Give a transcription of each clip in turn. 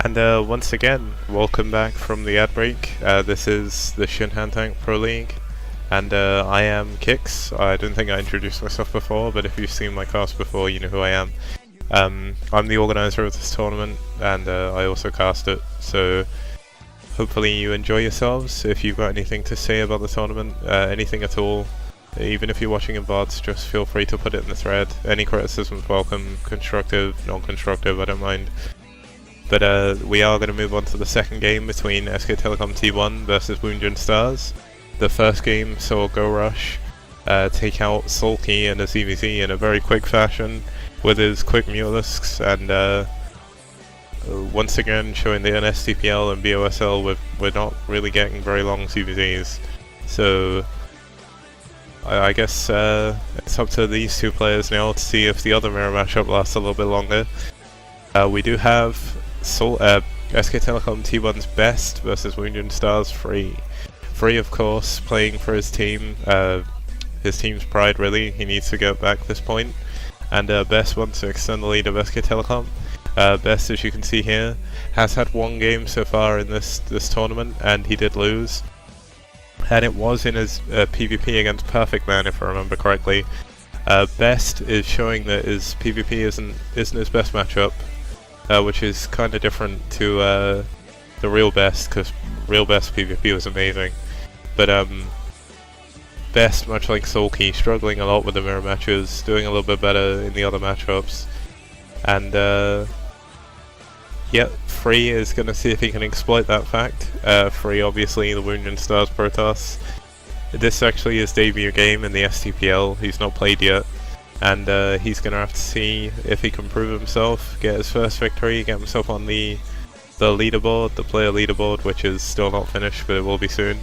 And once again, welcome back from the ad break. This is the Shinhan Tank Proleague, and I am Kix. I don't think I introduced myself before, but if you've seen my cast before, you know who I am. I'm the organizer of this tournament, and I also cast it, so hopefully you enjoy yourselves. If you've got anything to say about the tournament, anything at all, even if you're watching in VODs, just feel free to put it in the thread. Any criticism is welcome, constructive, non-constructive, I don't mind. But we are going to move on to the second game between SK Telecom T1 versus Woongjin Stars. The first game saw Go Rush take out Sulky and a ZVZ in a very quick fashion with his quick Mulisks, and once again showing that in STPL and BOSL we're not really getting very long CVZs. So I guess it's up to these two players now to see if the other mirror matchup lasts a little bit longer. We do have SK Telecom T1's BeSt versus Woongjin Stars Free. Free, of course, playing for his team, his team's pride really. He needs to get back this point. And BeSt wants to extend the lead of SK Telecom. BeSt, as you can see here, has had one game so far in this tournament, and he did lose. And it was in his PvP against Perfect Man, if I remember correctly. BeSt is showing that his PvP isn't his best matchup. Which is kind of different to the real BeSt, because real BeSt PvP was amazing. But BeSt, much like Sulky, struggling a lot with the mirror matches, doing a little bit better in the other matchups. And yeah, Free is going to see if he can exploit that fact. Free, obviously, the Woongjin Stars Protoss. This is actually his debut game in the STPL. He's not played yet. And he's going to have to see if he can prove himself, get his first victory, get himself on the leaderboard, the player leaderboard, which is still not finished, but it will be soon.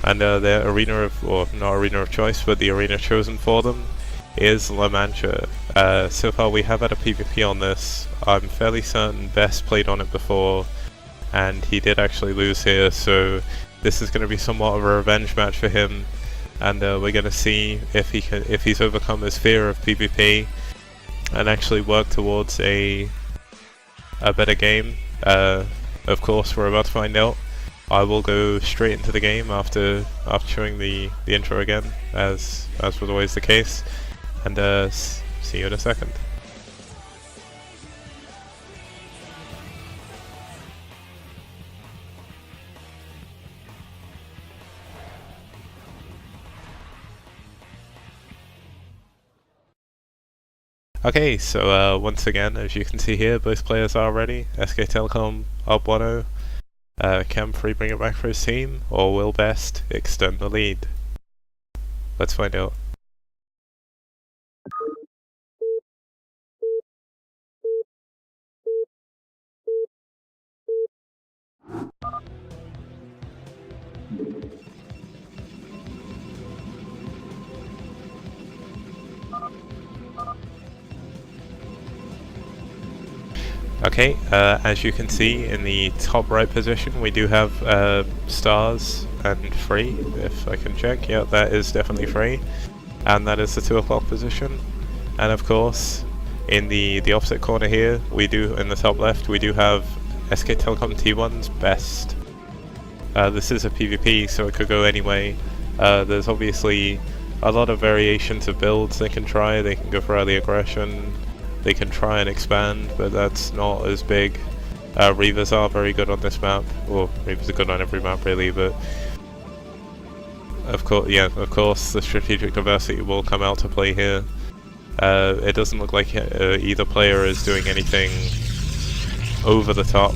And their arena of, or not arena of choice, but the arena chosen for them is La Mancha. So far we have had a PvP on this. I'm fairly certain BeSt played on it before, and he did actually lose here, so this is going to be somewhat of a revenge match for him. And we're going to see if he's overcome his fear of PvP and actually work towards a better game. Of course, we're about to find out. I will go straight into the game after showing the intro again, as was always the case, and see you in a second. Okay, so once again, as you can see here, both players are ready. SK Telecom up 1-0. Can Free bring it back for his team, or will BeSt extend the lead? Let's find out. Okay, as you can see in the top right position we do have Stars and Free, if I can check. Yeah, that is definitely Free, and that is the 2 o'clock position. And of course, in the opposite corner here, we do, in the top left, we do have SK Telecom T1's BeSt. This is a PvP, so it could go any way. There's obviously a lot of variations of builds they can try. They can go for early aggression, they can try and expand, but that's not as big. Reavers are very good on this map. Well, Reavers are good on every map really, but of course the strategic diversity will come out to play here. It doesn't look like either player is doing anything over the top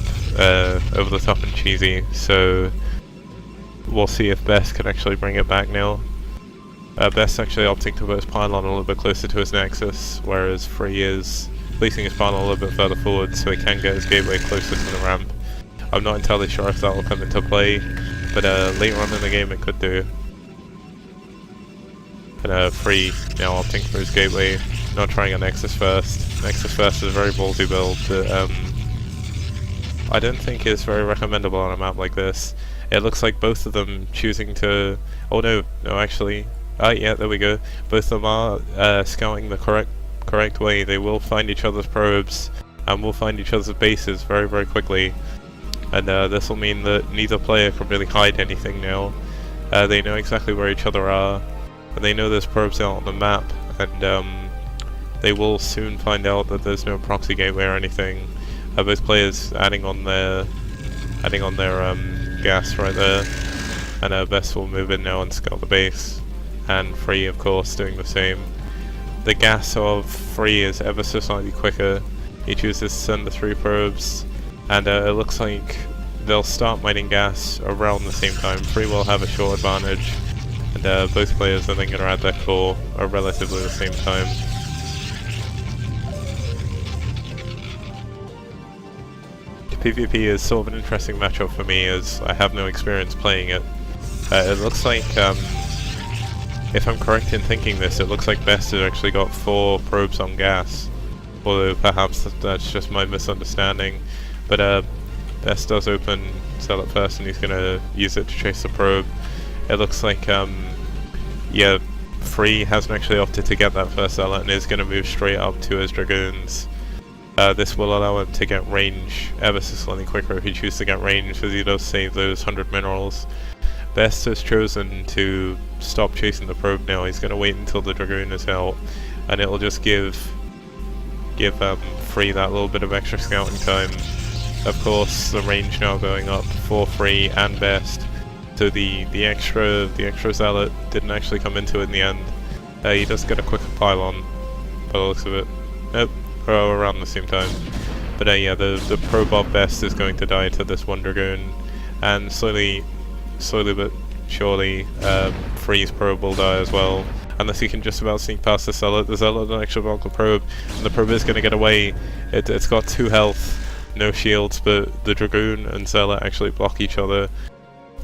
and cheesy, so we'll see if BeSt can actually bring it back now. BeSt actually opting to put his pylon a little bit closer to his nexus, whereas Free is placing his pylon a little bit further forward so he can get his gateway closer to the ramp. I'm not entirely sure if that will come into play, but later on in the game it could do. But Free now opting for his gateway, not trying a nexus first. Nexus first is a very ballsy build that I don't think is very recommendable on a map like this. It looks like both of them choosing to... oh no, actually... yeah, there we go. Both of them are scouting the correct way. They will find each other's probes and will find each other's bases very, very quickly. And this will mean that neither player can really hide anything now. They know exactly where each other are, and they know there's probes out on the map, and they will soon find out that there's no proxy gateway or anything. Both players adding on their gas right there, and BeSt will move in now and scout the base, and Free of course doing the same. The gas of Free is ever so slightly quicker. He chooses to send the 3 probes, and it looks like they'll start mining gas around the same time. Free will have a short advantage, and both players are then going to add their core at relatively the same time. PvP is sort of an interesting matchup for me as I have no experience playing it. It looks like, if I'm correct in thinking this, it looks like BeSt has actually got 4 probes on gas. Although perhaps that's just my misunderstanding. But BeSt does open Zealot first, and he's going to use it to chase the probe. It looks like, yeah, Free hasn't actually opted to get that first Zealot and is going to move straight up to his Dragoons. This will allow him to get range ever so slightly quicker if he chooses to get range, as he does save those 100 minerals. BeSt has chosen to stop chasing the probe now. He's going to wait until the Dragoon is out, and it'll just give Free that little bit of extra scouting time. Of course, the range now going up for Free and BeSt, so the extra Zealot didn't actually come into it in the end. He does get a quicker pylon by the looks of it. Nope. Around the same time. But yeah, the probe of BeSt is going to die to this one Dragoon, and slowly but surely Free's probe will die as well, unless he can just about sneak past the Zealot. The Zealot will actually block the probe, and the probe is going to get away. It's got 2 health, no shields, but the Dragoon and Zealot actually block each other,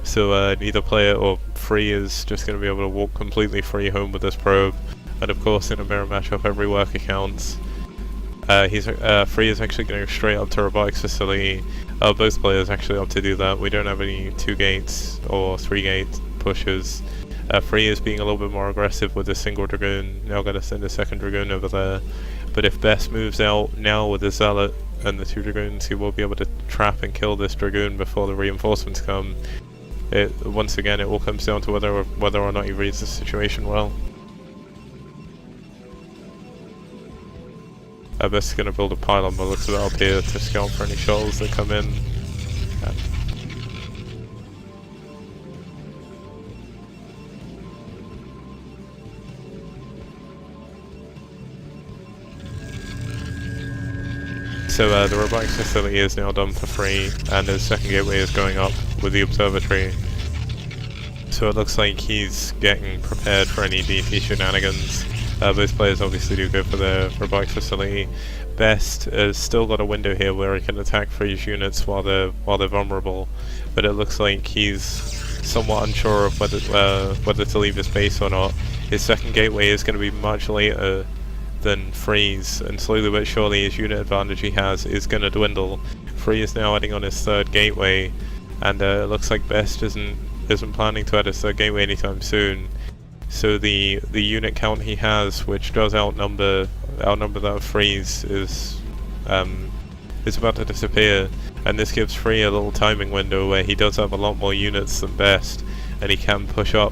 so neither player or Free is just going to be able to walk completely free home with this probe. And of course, in a mirror matchup, every worker counts. Free is actually going straight up to Robotics Facility. Both players actually opt to do that. We don't have any 2 gates or 3 gate pushes. Free is being a little bit more aggressive with a single Dragoon. Now going to send a second Dragoon over there. But if BeSt moves out now with the Zealot and the 2 Dragoons, he will be able to trap and kill this Dragoon before the reinforcements come. Once again, it all comes down to whether or not he reads the situation well. BeSt is going to build a pylon by the looks of it up here to scout for any shuttles that come in. So the robotics facility is now done for Free, and his second gateway is going up with the observatory. So it looks like he's getting prepared for any DP shenanigans. Both players obviously do go for their robotics facility. BeSt has still got a window here where he can attack Free's units while they're vulnerable, but it looks like he's somewhat unsure of whether to leave his base or not. His second gateway is going to be much later than Free's, and slowly but surely his unit advantage he has is going to dwindle. Free is now adding on his third gateway, and it looks like BeSt isn't planning to add his third gateway anytime soon. So the unit count he has, which does outnumber that of Free's, is about to disappear, and this gives Free a little timing window where he does have a lot more units than BeSt, and he can push up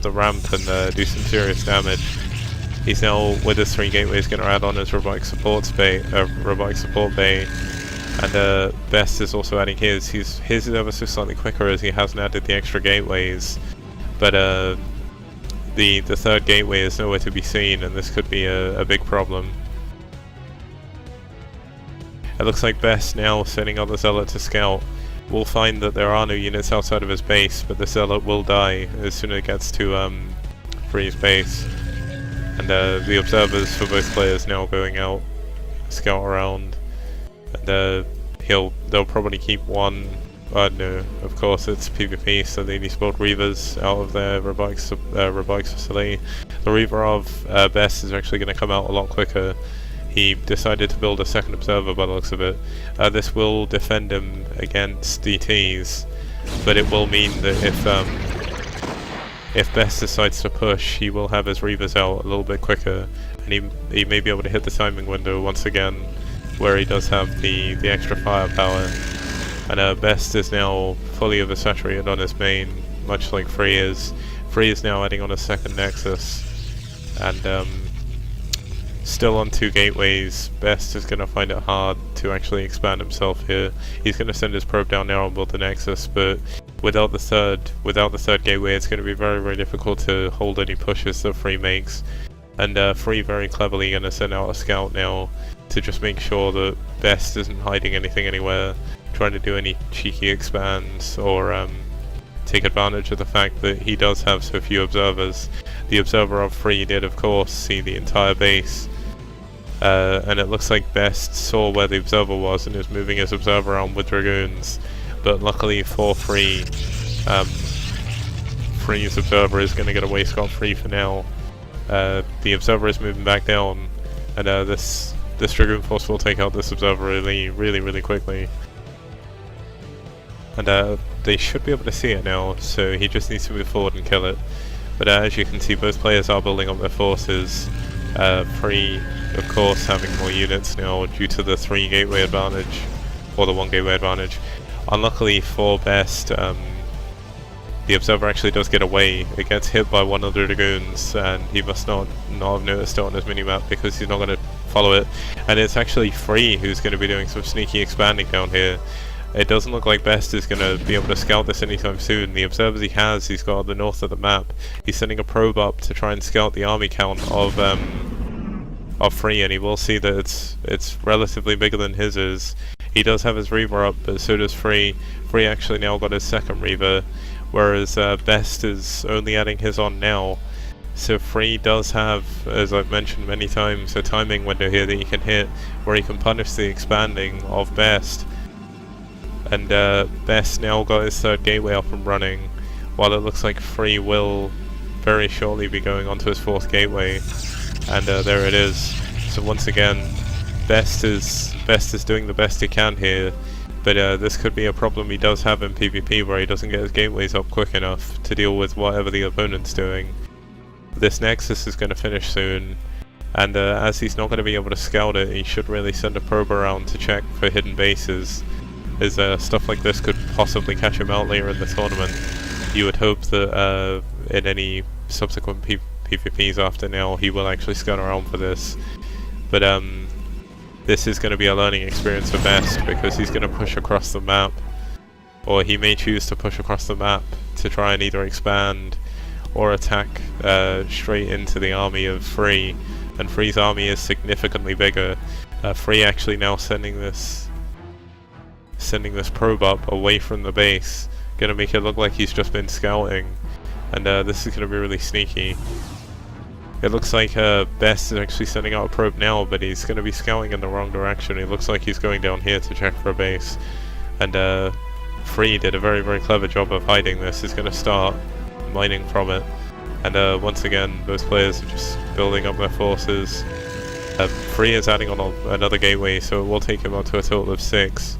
the ramp and do some serious damage. He's now, with his 3 gateways, going to add on his robotic support bay, and BeSt is also adding his. His is ever so slightly quicker as he hasn't added the extra gateways, but the third gateway is nowhere to be seen, and this could be a big problem. It looks like BeSt now setting up the Zealot to scout. We'll find that there are no units outside of his base, but the Zealot will die as soon as it gets to Free's base. And the observers for both players now going out, scout around, and they'll probably keep one. No, of course it's PvP, so they need to build Reavers out of their robotics facility. The Reaver of BeSt is actually going to come out a lot quicker. He decided to build a second observer by the looks of it. This will defend him against DTs, but it will mean that if BeSt decides to push, he will have his Reavers out a little bit quicker, and he may be able to hit the timing window once again. where he does have the extra firepower. And BeSt is now fully oversaturated on his main, much like Free is. Free is now adding on a second Nexus, and still on 2 gateways. BeSt is going to find it hard to actually expand himself here. He's going to send his probe down now and build the Nexus, but without the third gateway, it's going to be very, very difficult to hold any pushes that Free makes. And Free very cleverly going to send out a scout now to just make sure that BeSt isn't hiding anything anywhere, trying to do any cheeky expands or take advantage of the fact that he does have so few observers. The observer of Free did, of course, see the entire base, and it looks like BeSt saw where the observer was and is moving his observer around with dragoons. But luckily for Free, Free's observer is going to get away scot-free for now. The observer is moving back down, and this dragoon force will take out this observer really quickly. And they should be able to see it now, so he just needs to move forward and kill it. But as you can see, both players are building up their forces. Free, of course, having more units now due to the 3 gateway advantage, or the 1 gateway advantage. Unluckily for BeSt, the observer actually does get away. It gets hit by one of the dragoons, and he must not have noticed it on his minimap because he's not going to follow it. And it's actually Free who's going to be doing some sneaky expanding down here. It doesn't look like BeSt is going to be able to scout this anytime soon. The observers he's got on the north of the map. He's sending a probe up to try and scout the army count of Free, and he will see that it's relatively bigger than his is. He does have his Reaver up, but so does Free. Free actually now got his second Reaver, whereas BeSt is only adding his on now. So Free does have, as I've mentioned many times, a timing window here that he can hit, where he can punish the expanding of BeSt. And BeSt now got his 3rd gateway up and running, while it looks like Free will very shortly be going onto his 4th gateway. And there it is. So once again, BeSt is doing the best he can here, but this could be a problem he does have in PvP, where he doesn't get his gateways up quick enough to deal with whatever the opponent's doing. This Nexus is going to finish soon, and as he's not going to be able to scout it, he should really send a probe around to check for hidden bases, as stuff like this could possibly catch him out later in the tournament. You would hope that in any subsequent PvPs after now, he will actually scout around for this. But this is going to be a learning experience for BeSt, because he's going to push across the map, or he may choose to push across the map to try and either expand or attack straight into the army of Free, and Free's army is significantly bigger. Free actually now sending this probe up away from the base, gonna make it look like he's just been scouting, and this is gonna be really sneaky. It looks like BeSt is actually sending out a probe now, but he's gonna be scouting in the wrong direction. It looks like he's going down here to check for a base, and Free did a very clever job of hiding this. He's gonna start mining from it, and once again, both players are just building up their forces. Free is adding on another gateway, so it will take him up to a total of 6.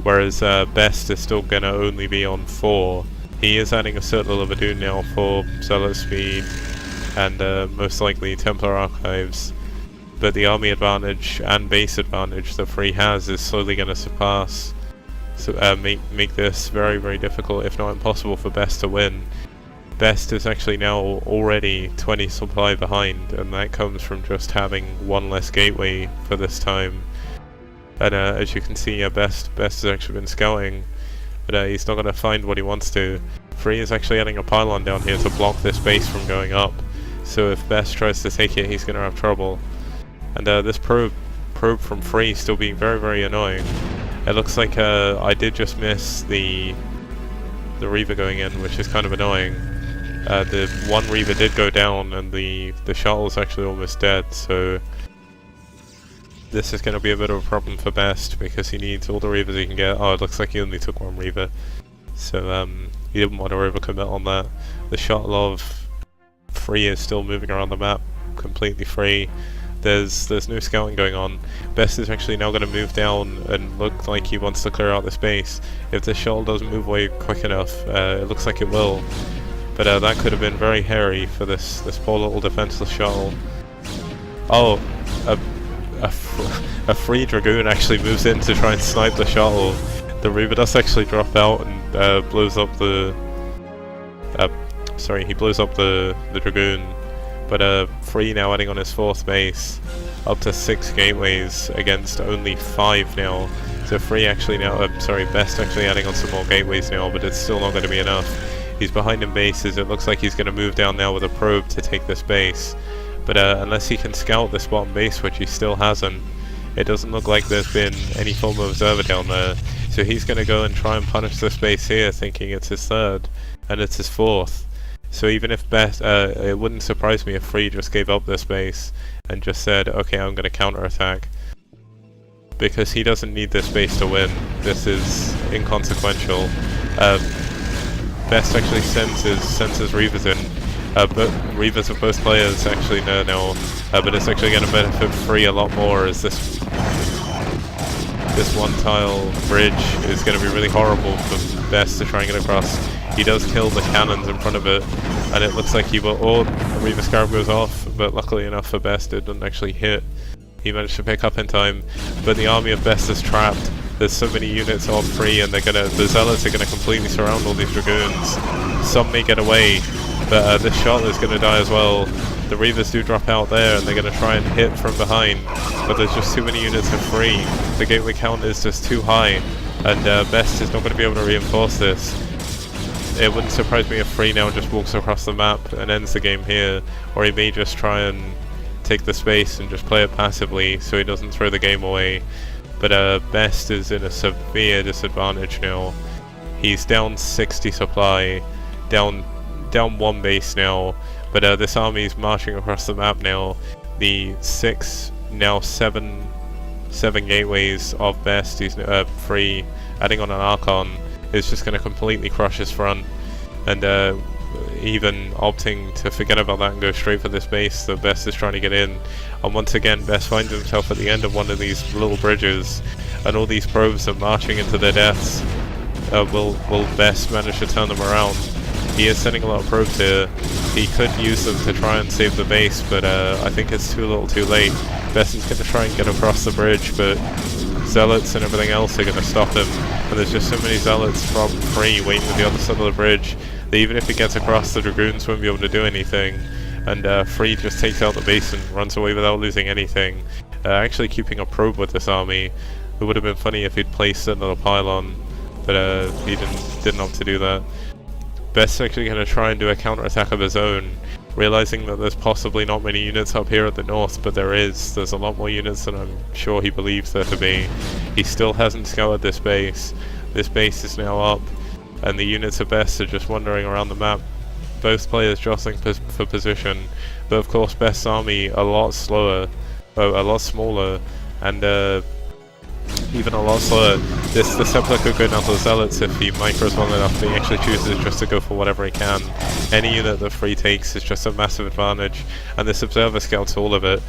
Whereas BeSt is still going to only be on 4. He is adding a Citadel of Adun now for Zealot speed and most likely Templar archives. But the army advantage and base advantage that Free has is slowly going to surpass. So make this very difficult, if not impossible, for BeSt to win. BeSt is actually now already 20 supply behind, and that comes from just having 1 less gateway for this time. And as you can see, BeSt has actually been scouting, but he's not going to find what he wants to. Free is actually adding a pylon down here to block this base from going up, so if BeSt tries to take it, he's going to have trouble. And this probe from Free still being very annoying. It looks like I did just miss the Reaver going in, which is kind of annoying. The 1 Reaver did go down, and the shuttle's actually almost dead, so this is going to be a bit of a problem for BeSt, because he needs all the Reavers he can get. Oh, it looks like he only took 1 Reaver, so he didn't want to overcommit on that. The shuttle of Free is still moving around the map completely free. There's no scouting going on. BeSt is actually now going to move down and look like he wants to clear out the space. If this shuttle doesn't move away quick enough, it looks like it will. But that could have been very hairy for this poor little defenseless shuttle. Oh, a free Dragoon actually moves in to try and snipe the shuttle. The Reaver does actually drop out and blows up the... sorry, he blows up the Dragoon. But Free now adding on his 4th base, up to 6 gateways against only 5 now. So Free actually now, BeSt actually adding on some more gateways now, but it's still not going to be enough. He's behind in bases. It looks like he's going to move down now with a probe to take this base. But unless he can scout this bottom base, which he still hasn't, it doesn't look like there's been any form of observer down there. So he's going to go and try and punish this base here, thinking it's his 3rd, and it's his 4th. So even if BeSt, it wouldn't surprise me if Free just gave up this base and just said, okay, I'm going to counterattack. Because he doesn't need this base to win. This is inconsequential. BeSt actually sends his Reavers in. But Reavers of both players actually no, but it's actually going to benefit Free a lot more, as this one tile bridge is going to be really horrible for BeSt to try and get across. He does kill the cannons in front of it, and it looks like he will... Oh, the Reaver Scarab goes off, but luckily enough for BeSt it doesn't actually hit. He managed to pick up in time, but the army of BeSt is trapped. There's so many units on Free, and the Zealots are gonna completely surround all these Dragoons. Some may get away, but this shot is gonna die as well. The Reavers do drop out there, and they're gonna try and hit from behind, but there's just too many units of Free. The gateway count is just too high, and BeSt is not gonna be able to reinforce this. It wouldn't surprise me if Free now just walks across the map and ends the game here, or he may just try and take the space and just play it passively so he doesn't throw the game away. But BeSt is in a severe disadvantage now. He's down 60 supply, down 1 base now, but this army is marching across the map now. The 7 gateways of BeSt, he's Free, adding on an Archon, is just going to completely crush his front, and even opting to forget about that and go straight for this base that BeSt is trying to get in. And once again BeSt finds himself at the end of one of these little bridges, and all these probes are marching into their deaths. Will BeSt manage to turn them around? He is sending a lot of probes here. He could use them to try and save the base, but I think it's too little too late. BeSt is going to try and get across the bridge, but Zealots and everything else are going to stop him, and there's just so many Zealots from Free waiting on the other side of the bridge that even if he gets across, the Dragoons won't be able to do anything, and Free just takes out the base and runs away without losing anything, actually keeping a probe with this army. It would have been funny if he'd placed another pylon, but he didn't opt to do that. BeSt's actually going to try and do a counter-attack of his own, realizing that there's possibly not many units up here at the north, but there's a lot more units than I'm sure he believes there to be. He still hasn't scoured this base. This base is now up, and the units of BeSt are just wandering around the map, both players jostling for position, but of course BeSt's army a lot slower, a lot smaller, and even a lot slower. This Templar could go down to the Zealots if he micros well enough, but he actually chooses just to go for whatever he can. Any unit that Free takes is just a massive advantage, and this Observer scouts all of it.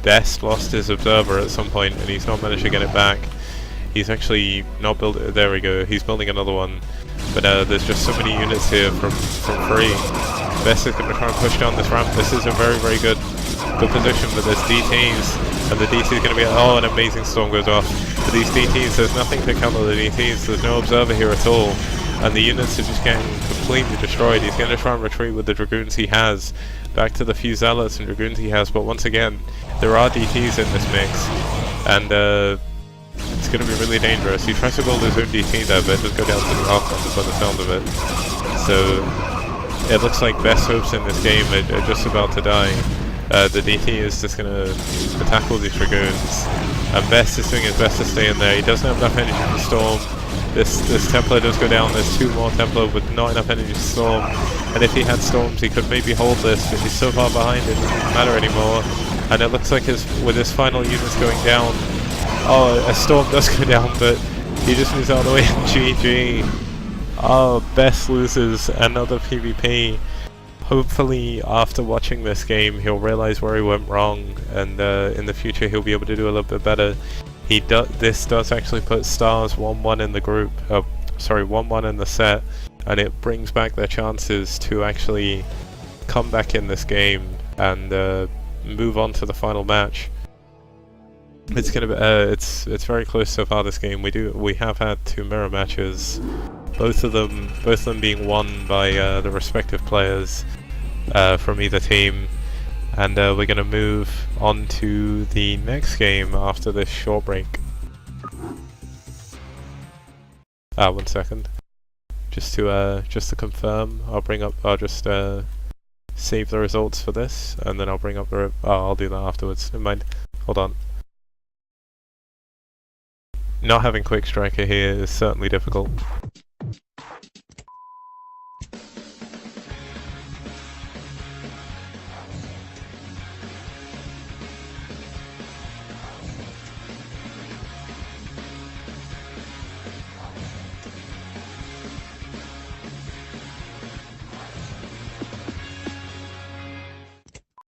BeSt lost his Observer at some point, and he's not managed to get it back. He's actually not built. There we go. He's building another one, but there's just so many units here from Free. BeSt is going to try and push down this ramp. This is a very, very good position, but there's DTs, and the DT is going to be... Oh, an amazing storm goes off. For these DTs, there's nothing to counter the DTs. There's no Observer here at all, and the units are just getting completely destroyed. He's going to try and retreat with the Dragoons he has, back to the few Zealots and Dragoons he has, but once again, there are DTs in this mix, and it's going to be really dangerous. He tries to build his own DT there, but just go down to the Archons by the sound of it. So it looks like BeSt hopes in this game are just about to die. The DT is just going to attack all these Dragoons, and BeSt is doing his best to stay in there. He doesn't have enough energy to storm. This Templar does go down. There's 2 more Templar with not enough energy to storm, and if he had storms he could maybe hold this, but he's so far behind it doesn't matter anymore. And it looks like with his final units going down, oh, a storm does go down, but he just moves out of the way. GG. Oh, BeSt loses another PvP. Hopefully after watching this game he'll realize where he went wrong, and in the future he'll be able to do a little bit better. This does actually put Stars 1-1 in the group, 1-1 in the set, and it brings back their chances to actually come back in this game and move on to the final match. It's gonna be. It's very close so far this game. We have had 2 mirror matches, both of them being won by the respective players from either team, and we're gonna move on to the next game after this short break. 1 second. Just to confirm, I'll just save the results for this, and then I'll bring up the. I'll do that afterwards. Never mind. Hold on. Not having Quick Striker here is certainly difficult.